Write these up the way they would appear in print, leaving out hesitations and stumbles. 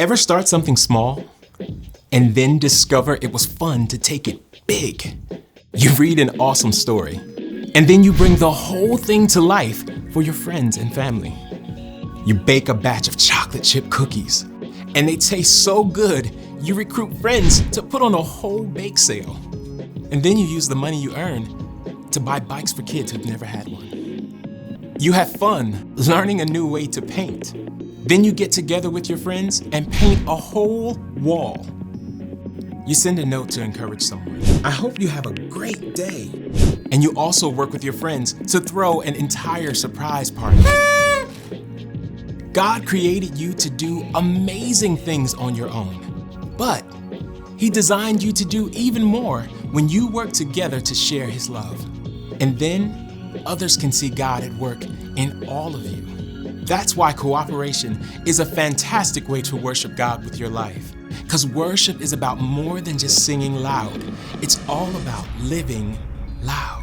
Ever start something small and then discover it was fun to take it big? You read an awesome story and then you bring the whole thing to life for your friends and family. You bake a batch of chocolate chip cookies and they taste so good you recruit friends to put on a whole bake sale. And then you use the money you earn to buy bikes for kids who've never had one. You have fun learning a new way to paint. Then you get together with your friends and paint a whole wall. You send a note to encourage someone. I hope you have a great day. And you also work with your friends to throw an entire surprise party. God created you to do amazing things on your own, but He designed you to do even more when you work together to share His love. And then others can see God at work in all of you. That's why cooperation is a fantastic way to worship God with your life. Because worship is about more than just singing loud. It's all about living loud.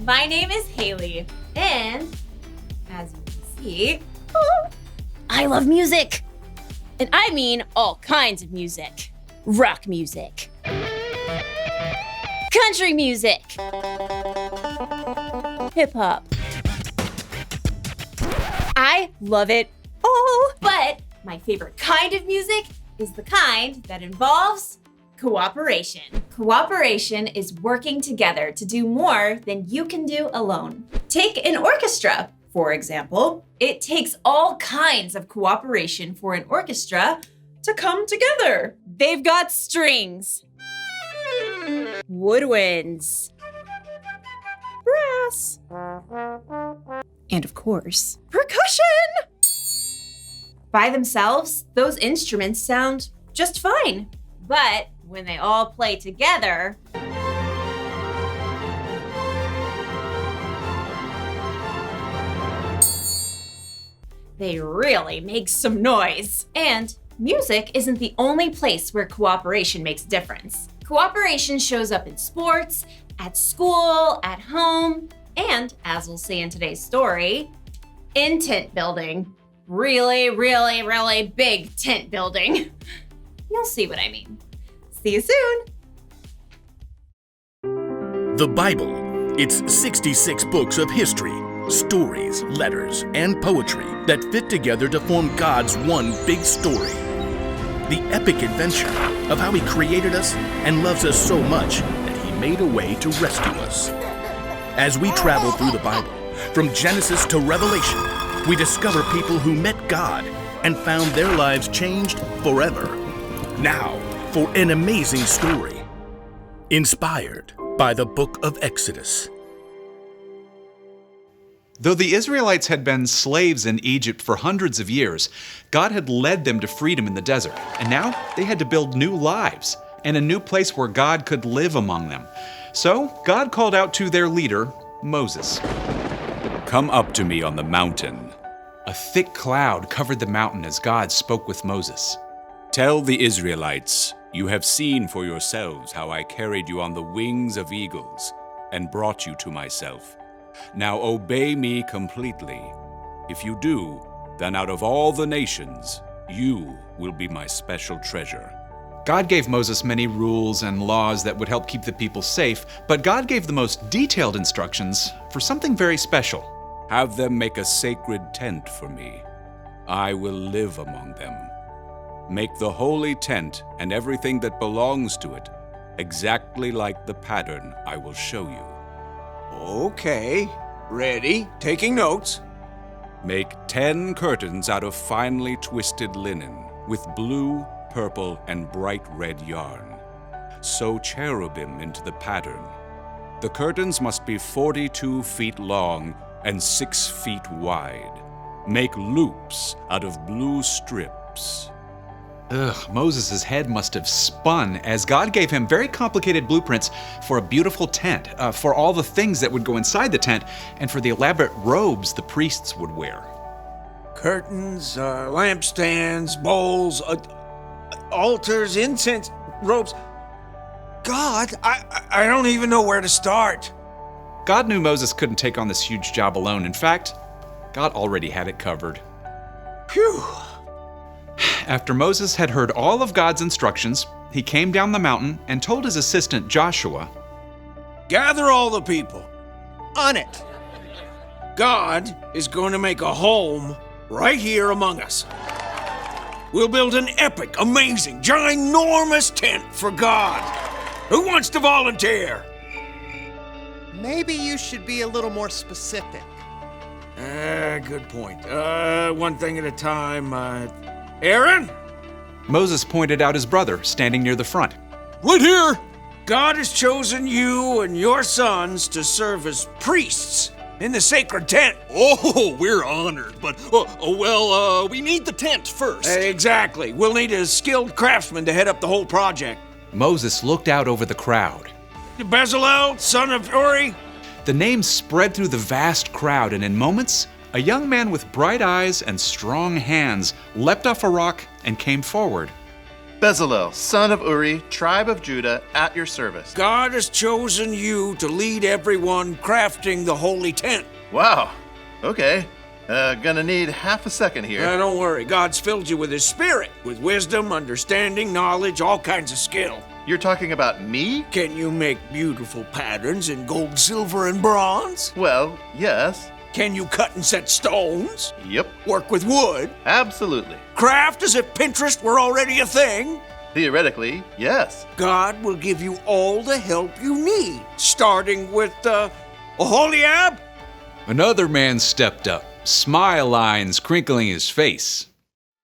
My name is Haley, and as you can see, I love music. And I mean all kinds of music. Rock music. Country music. Hip hop. I love it all. But My favorite kind of music is the kind that involves cooperation. Cooperation is working together to do more than you can do alone. Take an orchestra, for example. It takes all kinds of cooperation for an orchestra to come together. They've got strings, woodwinds, brass, and of course, Percussion! By themselves, those instruments sound just fine. But when they all play together, they really make some noise. And music isn't the only place where cooperation makes a difference. Cooperation shows up in sports, at school, at home, and, as we'll see in today's story, in tent building. Really, really, really big tent building. You'll see what I mean. See you soon. The Bible. It's 66 books of history, stories, letters, and poetry that fit together to form God's one big story. The epic adventure of how He created us and loves us so much that He made a way to rescue us. As we travel through the Bible, from Genesis to Revelation, we discover people who met God and found their lives changed forever. Now, for an amazing story, inspired by the book of Exodus. Though the Israelites had been slaves in Egypt for hundreds of years, God had led them to freedom in the desert, and now they had to build new lives and a new place where God could live among them. So God called out to their leader, Moses. Come up to me on the mountain. A thick cloud covered the mountain as God spoke with Moses. Tell the Israelites, you have seen for yourselves how I carried you on the wings of eagles and brought you to myself. Now obey me completely. If you do, then out of all the nations, you will be my special treasure. God gave Moses many rules and laws that would help keep the people safe, but God gave the most detailed instructions for something very special. Have them make a sacred tent for me. I will live among them. Make the holy tent and everything that belongs to it exactly like the pattern I will show you. Okay, ready, taking notes. Make 10 curtains out of finely twisted linen with blue, purple, and bright red yarn. Sew cherubim into the pattern. The curtains must be 42 feet long and 6 feet wide. Make loops out of blue strips. Moses' head must have spun as God gave him very complicated blueprints for a beautiful tent, for all the things that would go inside the tent, and for the elaborate robes the priests would wear. Curtains, lampstands, bowls, altars, incense, robes. God, I don't even know where to start. God knew Moses couldn't take on this huge job alone. In fact, God already had it covered. Phew. After Moses had heard all of God's instructions, he came down the mountain and told his assistant Joshua, Gather all the people. On it. God is going to make a home right here among us. We'll build an epic, amazing, ginormous tent for God. Who wants to volunteer? Maybe you should be a little more specific. Good point. One thing at a time. Aaron? Moses pointed out his brother standing near the front. Right here! God has chosen you and your sons to serve as priests in the sacred tent. Oh, we're honored, but, we need the tent first. Exactly. We'll need a skilled craftsman to head up the whole project. Moses looked out over the crowd. Bezalel, son of Uri. The name spread through the vast crowd, and in moments, a young man with bright eyes and strong hands leapt off a rock and came forward. Bezalel, son of Uri, tribe of Judah, at your service. God has chosen you to lead everyone crafting the holy tent. Wow. Okay. Gonna need half a second here. Don't worry. God's filled you with His Spirit, with wisdom, understanding, knowledge, all kinds of skill. You're talking about me? Can you make beautiful patterns in gold, silver, and bronze? Well, yes. Can you cut and set stones? Yep, Work with wood? absolutely. Craft as if Pinterest were already a thing? Theoretically, yes. God will give you all the help you need, starting with, Oholiab? Another man stepped up, smile lines crinkling his face.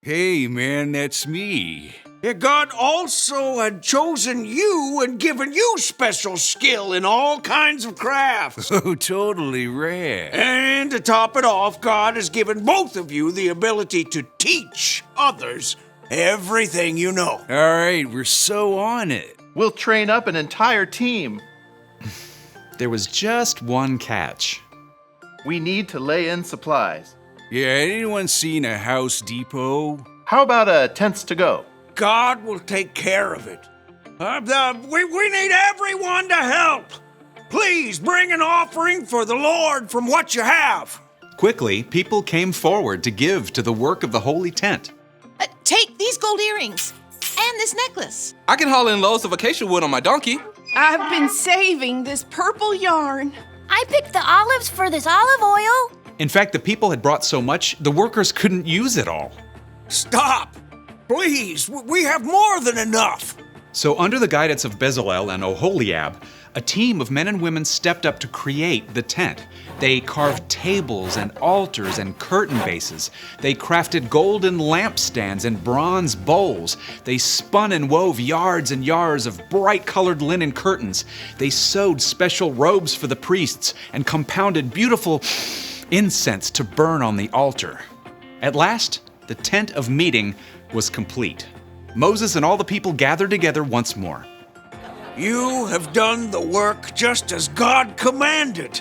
Hey, man, that's me. Yeah, God also had chosen you and given you special skill in all kinds of crafts. Oh, totally rad. And to top it off, God has given both of you the ability to teach others everything you know. All right, we're so on it. We'll train up an entire team. There was just one catch. We need to lay in supplies. Yeah, anyone seen a House Depot? How about tents to go? God will take care of it. We need everyone to help. Please bring an offering for the Lord from what you have. Quickly, people came forward to give to the work of the holy tent. Take these gold earrings and this necklace. I can haul in loads of acacia wood on my donkey. I've been saving this purple yarn. I picked the olives for this olive oil. In fact, the people had brought so much, the workers couldn't use it all. Stop! Please, we have more than enough. So under the guidance of Bezalel and Oholiab, a team of men and women stepped up to create the tent. They carved tables and altars and curtain bases. They crafted golden lampstands and bronze bowls. They spun and wove yards and yards of bright-colored linen curtains. They sewed special robes for the priests and compounded beautiful incense to burn on the altar. At last, the tent of meeting was complete. Moses and all the people gathered together once more. You have done the work just as God commanded.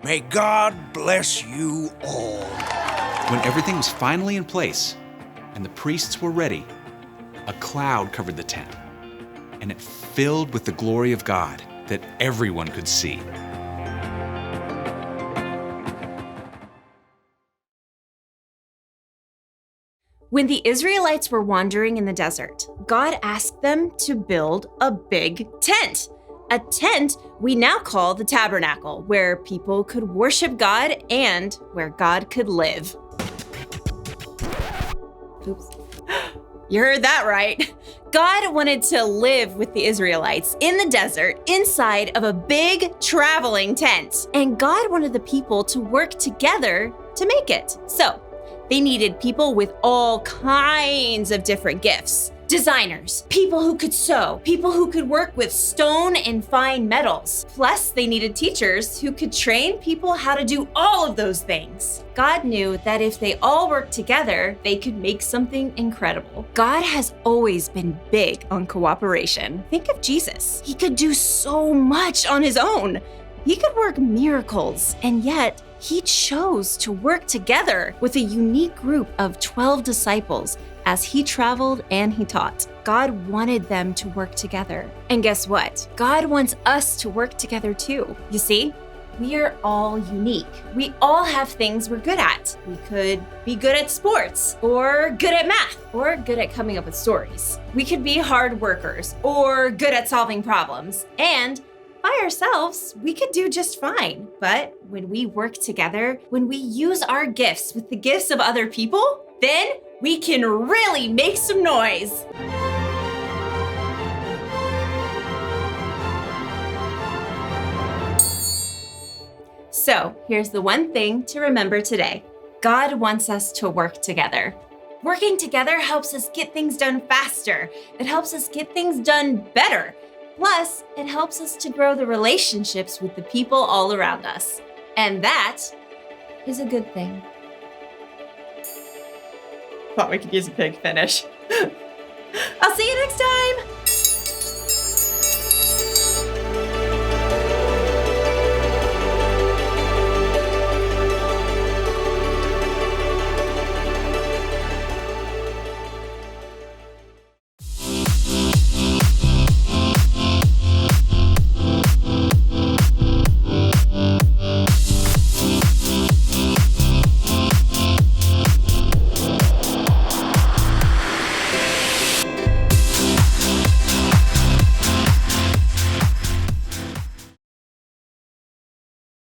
May God bless you all. When everything was finally in place and the priests were ready, a cloud covered the tent, and it filled with the glory of God that everyone could see. When the Israelites were wandering in the desert, God asked them to build a big tent. A tent we now call the tabernacle, where people could worship God and where God could live. Oops. You heard that right. God wanted to live with the Israelites in the desert inside of a big traveling tent. And God wanted the people to work together to make it. So, they needed people with all kinds of different gifts. Designers, people who could sew, people who could work with stone and fine metals. Plus, they needed teachers who could train people how to do all of those things. God knew that if they all worked together, they could make something incredible. God has always been big on cooperation. Think of Jesus. He could do so much on his own. He could work miracles, and yet he chose to work together with a unique group of 12 disciples as he traveled and he taught. God wanted them to work together. And guess what? God wants us to work together too. You see, we are all unique. We all have things we're good at. We could be good at sports, or good at math, or good at coming up with stories. We could be hard workers, or good at solving problems. And by ourselves, we could do just fine. But when we work together, when we use our gifts with the gifts of other people, then we can really make some noise. So here's the one thing to remember today. God wants us to work together. Working together helps us get things done faster. It helps us get things done better. Plus, it helps us to grow the relationships with the people all around us. And that is a good thing. Thought we could use a pig finish. I'll see you next time!